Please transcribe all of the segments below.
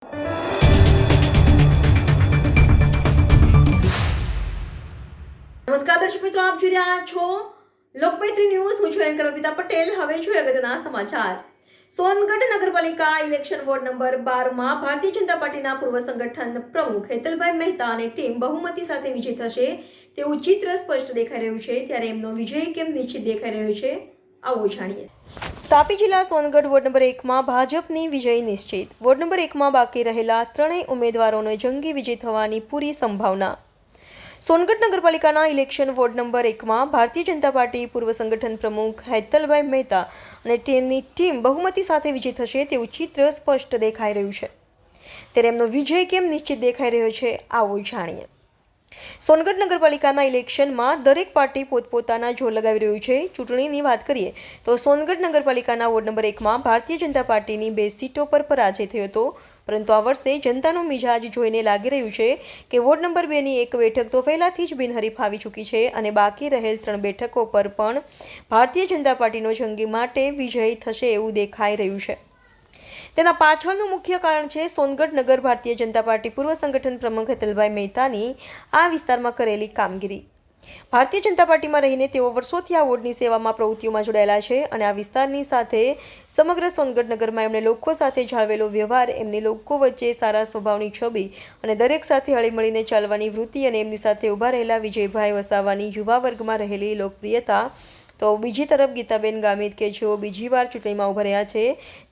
નમસ્કાર દર્શક મિત્રો, આપ જોઈ રહ્યા છો લોકમૈત્રી ન્યૂઝ. હું છું એન્કર અર્પિતા પટેલ. હવે જોઈએ અગત્યના સમાચાર. સોનગઢ નગરપાલિકા ઇલેક્શન વોર્ડ નંબર 12 માં ભારતીય જનતા પાર્ટીના પૂર્વ સંગઠન પ્રમુખ હેતલભાઈ મહેતા અને ટીમ બહુમતી સાથે વિજય થશે તેવું ચિત્ર સ્પષ્ટ દેખાઈ રહ્યું છે. ત્યારે એમનો વિજય કેમ નિશ્ચિત દેખાઈ રહ્યો છે, આવો જાણીએ. તાપી જિલ્લા સોનગઢ વોર્ડ નંબર 1 માં ભાજપની વિજય નિશ્ચિત. વોર્ડ નંબર 1 માં બાકી રહેલા ત્રણેય ઉમેદવારોનો જંગી વિજય થવાની પૂરી સંભાવના. સોનગઢ નગરપાલિકાના ઇલેક્શન વોર્ડ નંબર 1 માં ભારતીય જનતા પાર્ટી પૂર્વ સંગઠન પ્રમુખ હેતલભાઈ મહેતા અને તેમની ટીમ બહુમતી સાથે વિજય થશે તેવું ચિત્ર સ્પષ્ટ દેખાઈ રહ્યું છે. ત્યારે એમનો વિજય કેમ નિશ્ચિત દેખાઈ રહ્યો છે, આવો જાણીએ. સોનગઢ નગરપાલિકાના ઇલેક્શનમાં દરેક પાર્ટી પોતપોતાના જોર લગાવી રહ્યું છે. ચૂંટણીની વાત કરીએ તો સોનગઢ નગરપાલિકાના વોર્ડ નંબર 1 માં ભારતીય જનતા પાર્ટીની 2 સીટો પર પરાજય થયો હતો, પરંતુ આ વર્ષે જનતાનો મિજાજ જોઈને લાગી રહ્યું છે કે વોર્ડ નંબર 2 ની એક બેઠક તો પહેલાથી જ બિનહરીફ આવી ચૂકી છે અને બાકી રહેલ 3 બેઠકો પર પણ ભારતીય જનતા પાર્ટીનો જંગી માટે વિજય થશે એવું દેખાઈ રહ્યું છે. તેના પાછળનું મુખ્ય કારણ છે સોનગઢ નગર ભારતીય જનતા પાર્ટી પૂર્વ સંગઠન પ્રમુખ હેતલભાઈ મહેતાની આ વિસ્તારમાં કરેલી કામગીરી. ભારતીય જનતા પાર્ટીમાં રહીને તેઓ વર્ષોથી આ વોર્ડની સેવામાં પ્રવૃત્તિઓમાં જોડાયેલા છે અને આ વિસ્તારની સાથે સમગ્ર સોનગઢ નગરમાં એમણે લોકો સાથે જાળવેલો વ્યવહાર, એમની લોકો વચ્ચે સારા સ્વભાવની છબી અને દરેક સાથે હળીમળીને ચાલવાની વૃત્તિ અને એમની સાથે ઊભા રહેલા વિજયભાઈ વસાવાની યુવા વર્ગમાં રહેલી લોકપ્રિયતા. તો બીજી તરફ ગીતાબેન ગામિત કે જેઓ બીજી વાર ચૂંટણીમાં ઊભા રહ્યા છે,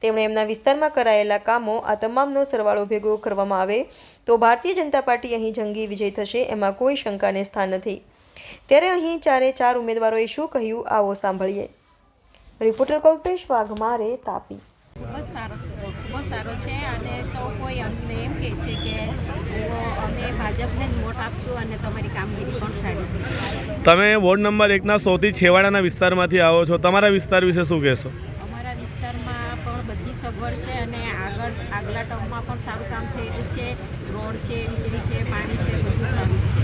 તેમણે એમના વિસ્તારમાં કરાયેલા કામો, આ તમામનો સરવાળો ભેગો કરવામાં આવે તો ભારતીય જનતા પાર્ટી અહીં જંગી વિજય થશે, એમાં કોઈ શંકાને સ્થાન નથી. ત્યારે અહીં 4 ઉમેદવારોએ શું કહ્યું, આવો સાંભળીએ. રિપોર્ટર કલ્પેશ વાઘમારે, તાપી. ખૂબ જ સારો છે અને સૌ કોઈ અમને એમ કહે છે કે અમે ભાજપને જ વોટ આપશું અને તમારી કામગીરી પણ સારી છે. તમે વોર્ડ નંબર 1ના સૌથી છેવાડાના વિસ્તારમાંથી આવો છો, તમારા વિસ્તાર વિશે શું કહેશો? અમારા વિસ્તારમાં પણ બધી સગવડ છે અને આગલા ટર્મમાં પણ સારું કામ થયેલું છે. રોડ છે, વીજળી છે, પાણી છે, બધું સારું છે.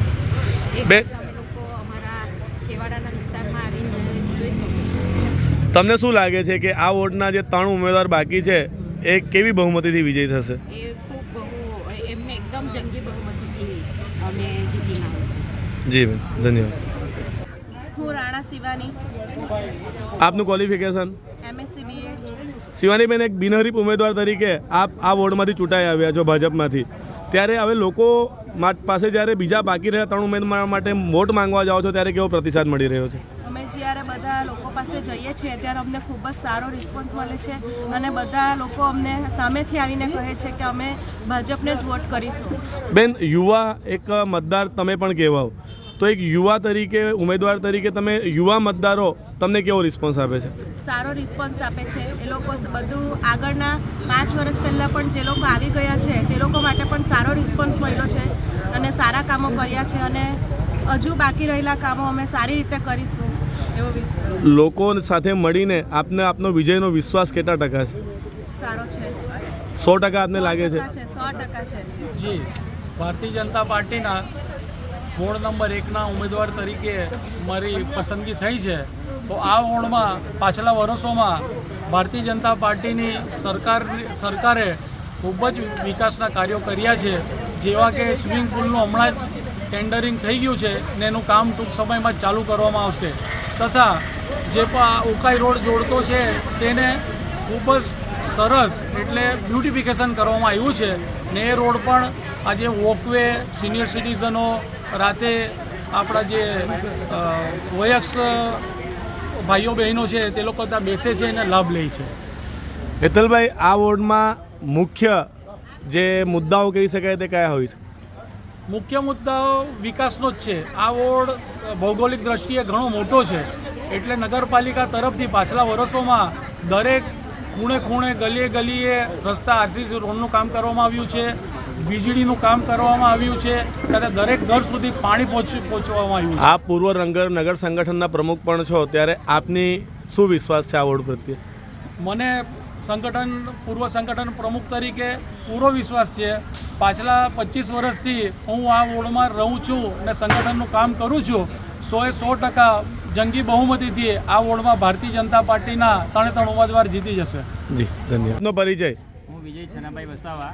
તમે લોકો અમારા છેવાડાના વિસ્તારમાં આવીને જોઈ શકો છો. તમને શું લાગે છે કે આ વોર્ડના જે 3 ઉમેદવાર બાકી છે એ કેવી બહુમતીથી વિજય થશે? એ ખૂબ એમને એકદમ જંગી બહુમતીથી અમે જીતીને આવીશું. જી બેન, ધન્યવાદ. હું રાણા શિવાની, આપનું ક્વોલિફિકેશન? MSc BA. શિવાનીબેન, એક બિનહરીફ ઉમેદવાર તરીકે આપ આ વોર્ડમાંથી ચૂંટાઈ આવ્યા છો ભાજપમાંથી, ત્યારે હવે લોકો પાસે જ્યારે બીજા બાકી રહ્યા 3 ઉમેદવાર માટે વોટ માંગવા જાઓ છો ત્યારે કેવો પ્રતિસાદ મળી રહ્યો છે? અમે જ્યારે બધા લોકો પાસે જઈએ છીએ ત્યારે અમને ખૂબ જ સારો રિસ્પોન્સ મળે છે અને બધા લોકો અમને સામેથી આવીને કહે છે કે અમે ભાજપને જ વોટ કરીશું. બેન, યુવા એક મતદાર તમે પણ કહેવાઓ, તો એક યુવા તરીકે, ઉમેદવાર તરીકે તમે યુવા મતદારો તમને કેવો રિસ્પોન્સ આપે છે? સારો રિસ્પોન્સ આપે છે. એ લોકો બધું આગળના 5 વર્ષ પહેલાં પણ જે લોકો આવી ગયા છે તે લોકો માટે પણ સારો રિસ્પોન્સ મળ્યો છે અને સારા કામો કર્યા છે અને હજુ બાકી રહેલા કામો અમે સારી રીતે કરીશું એવો વિશ્વાસ. લોકો સાથે મળીને આપનો વિજયનો વિશ્વાસ કેટલા ટકા છે? સારો છે. 100% આપને લાગે છે? 100% છે. જી, ભારતીય જનતા પાર્ટીના વોર્ડ નંબર 1ના ઉમેદવાર તરીકે મારી પસંદગી થઈ છે. તો આ વોર્ડમાં પાછલા વર્ષોમાં ભારતીય જનતા પાર્ટીની સરકારે ખૂબ જ વિકાસના કાર્યો કર્યા છે, જેવા કે સ્વિમિંગ પુલનું હમણાં જ ટેન્ડરિંગ થઈ ગયું છે ને એનું કામ ટૂંક સમયમાં જ ચાલુ કરવામાં આવશે. તથા જે ઉકાઈ રોડ જોડતો છે તેને ખૂબ જ સરસ એટલે બ્યુટિફિકેશન કરવામાં આવ્યું છે ને એ રોડ પણ આજે વોકવે, સિનિયર સિટીઝનો રાતે આપણા જે વયસ્ક ભાઈઓ બહેનો છે તે લોકો ત્યાં બેસે છે અને લાભ લે છે. હેતલભાઈ, આ વોર્ડમાં મુખ્ય જે મુદ્દાઓ કહી શકાય તે કયા હોય છે? મુખ્ય મુદ્દાઓ વિકાસનો જ છે. આ વોર્ડ ભૌગોલિક દ્રષ્ટિએ ઘણો મોટો છે એટલે નગરપાલિકા તરફથી પાછલા વર્ષોમાં દરેક ખૂણે ગલીએ રસ્તા, RCC રોડનું કામ કરવામાં આવ્યું છે, વીજળીનું કામ કરવામાં આવ્યું છે તથા દરેક ઘર સુધી પાણી પહોંચવામાં આવ્યું છે. આપ પૂર્વ નગર સંગઠનના પ્રમુખ પણ છો, ત્યારે આપની શું વિશ્વાસ છે આ વોર્ડ પ્રત્યે? મને પૂર્વ સંગઠન પ્રમુખ તરીકે પૂરો વિશ્વાસ છે. પાછલા 25 વર્ષથી હું આ વોર્ડમાં રહું છું અને સંગઠનનું કામ કરું છું. 100% જંગી બહુમતીથી આ વોર્ડમાં ભારતીય જનતા પાર્ટીના 3 ઉમેદવાર જીતી જશે. જી, ધન્યવાદ. આપનો પરિચય? હું વિજય છનાભાઈ વસાવા,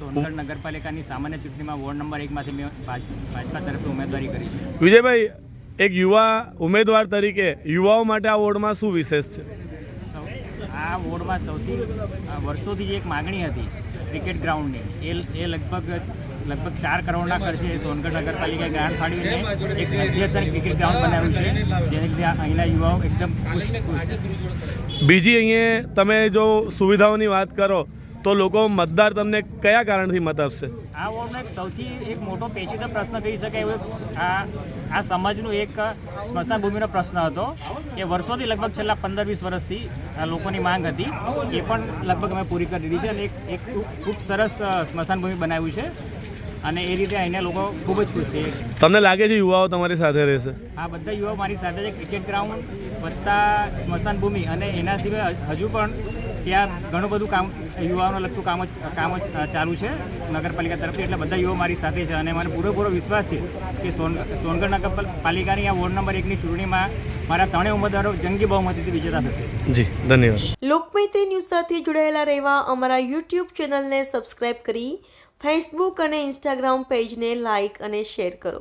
સોનગઢ નગરપાલિકાની સામાન્ય ચૂંટણીમાં વોર્ડ નંબર 1માંથી મેં ભાજપા તરફથી ઉમેદવારી કરી છે. વિજયભાઈ, એક યુવા ઉમેદવાર તરીકે યુવાઓ માટે આ વોર્ડમાં શું વિશેષ છે? આ વોર્ડમાં સૌથી વર્ષોથી જે એક માગણી હતી ક્રિકેટ ગ્રાઉન્ડની એ લગભગ 4 કરોડના ખર્ચે સોનગઢ નગરપાલિકાએ ગ્રાન્ટ ફાળવીને એક અદ્યતન ક્રિકેટ ગ્રાઉન્ડ બનાવ્યું છે, જેનાથી અહીંના યુવાઓ એકદમ ખુશ છે. બીજી અહીંયા તમે જો સુવિધાઓની વાત કરો તો લોકો મતદાર તમને કયા કારણથી મત આપશે? આ વોર્ડનો એક સૌથી મોટો પેચીદો પ્રશ્ન કહી શકાય એવો આ સમાજનો એક સ્મશાન ભૂમિનો પ્રશ્ન હતો. એ વર્ષોથી લગભગ છેલ્લા 15-20 વર્ષથી આ લોકોની માંગ હતી, એ પણ લગભગ અમે પૂરી કરી દીધી છે અને એક ખૂબ સરસ સ્મશાન ભૂમિ બનાવ્યું છે અને એ રીતે અહીંના લોકો ખૂબ જ ખુશ છે. તમને લાગે છે યુવાઓ તમારી સાથે રહેશે? આ બધા યુવાઓ મારી સાથે છે. ક્રિકેટ ગ્રાઉન્ડ વત્તા સ્મશાન ભૂમિ અને એના સિવાય હજુ પણ ત્યાં ઘણું બધું કામ યુવાઓને લગતું કામ જ ચાલુ છે નગરપાલિકા તરફથી. એટલે બધા યુવાઓ મારી સાથે છે અને મને પૂરેપૂરો વિશ્વાસ છે કે સોનગઢ નગરપાલિકાની આ વોર્ડ નંબર 1ની ચૂંટણીમાં મારા 3 ઉમેદવારો જંગી બહુમતીથી વિજેતા થશે. જી, ધન્યવાદ. લોકમૈત્રી ન્યૂઝ સાથે જોડાયેલા રહેવા અમારા યુટ્યુબ ચેનલને સબસ્ક્રાઇબ કરી ફેસબુક અને ઇન્સ્ટાગ્રામ પેજને લાઇક અને શેર કરો.